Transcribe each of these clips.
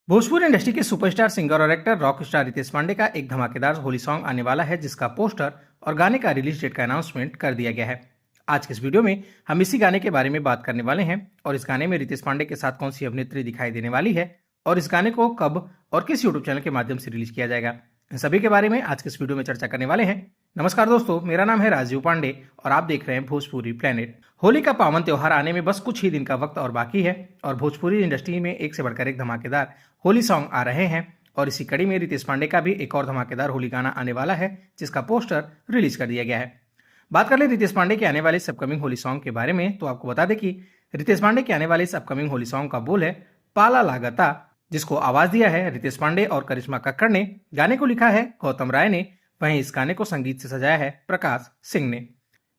Bhojpuri industry के superstar singer और actor rock star Ritesh Pandey का एक धमाकेदार होली सॉन्ग आने वाला है, जिसका पोस्टर और गाने का रिलीज डेट का अनाउंसमेंट कर दिया गया है। आज के इस वीडियो में हम इसी गाने के बारे में बात करने वाले हैं और इस गाने में रितेश पांडे के साथ कौन सी अभिनेत्री दिखाई देने वाली है और इस गाने को कब और किस यूट्यूब चैनल के माध्यम से रिलीज किया जाएगा, इन सभी के बारे में आज के इस वीडियो में चर्चा करने वाले हैं। नमस्कार दोस्तों, मेरा नाम है राजीव पांडे और आप देख रहे हैं भोजपुरी प्लेनेट। होली का पावन त्योहार आने में बस कुछ ही दिन का वक्त और बाकी है और भोजपुरी इंडस्ट्री में एक से बढ़कर एक धमाकेदार होली सॉन्ग आ रहे हैं और इसी कड़ी में रितेश पांडे का भी एक और धमाकेदार होली गाना आने वाला है, जिसका पोस्टर रिलीज कर दिया गया है। बात कर ले रितेश पांडे के आने वाले इस अपकमिंग होली सॉन्ग के बारे में, तो आपको बता दें कि रितेश पांडे के आने वाले इस अपकमिंग होली सॉन्ग का बोल है पाला लागता, जिसको आवाज दिया है रितेश पांडे और करिश्मा कक्कड़ ने। गाने को लिखा है गौतम राय ने, वहीं इस गाने को संगीत से सजाया है प्रकाश सिंह ने।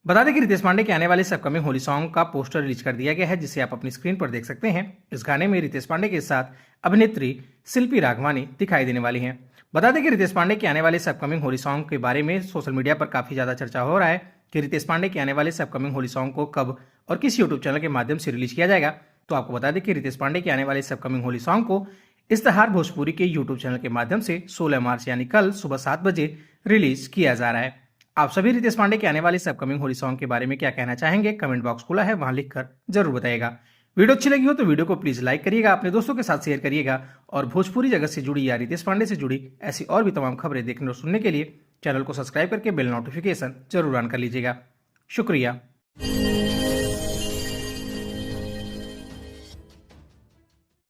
बता दें कि रितेश पांडे के आने वाले इस अपकमिंग होली सॉन्ग का पोस्टर रिलीज कर दिया गया है, जिसे आप अपनी स्क्रीन पर देख सकते हैं। इस गाने में रितेश पांडे के साथ अभिनेत्री शिल्पी राघवानी दिखाई देने वाली हैं। बता दें कि रितेश पांडे के आने वाले इस अपकमिंग होली सॉन्ग के बारे में सोशल मीडिया पर काफी ज्यादा चर्चा हो रहा है कि रितेश पांडे के आने वाले इस अपकमिंग होली सॉन्ग को कब और किस यूट्यूब चैनल के माध्यम से रिलीज किया जाएगा। तो आपको बता दें कि रितेश पांडे के आने वाले इस अपकमिंग होली सॉन्ग को इश्तहार भोजपुरी के यूट्यूब चैनल के माध्यम से 16 मार्च यानी कल सुबह 7 बजे रिलीज किया जा रहा है। आप सभी रितेश पांडे के आने वाले इस अपकमिंग होली सॉन्ग के बारे में क्या कहना चाहेंगे, कमेंट बॉक्स खुला है, वहां लिखकर जरूर बताइएगा। वीडियो अच्छी लगी हो तो वीडियो को प्लीज लाइक करिएगा, अपने दोस्तों के साथ शेयर करिएगा और भोजपुरी जगत से जुड़ी या रितेश पांडे से जुड़ी ऐसी और भी तमाम खबरें देखने और सुनने के लिए चैनल को सब्सक्राइब करके बेल नोटिफिकेशन जरूर ऑन कर लीजिएगा। शुक्रिया।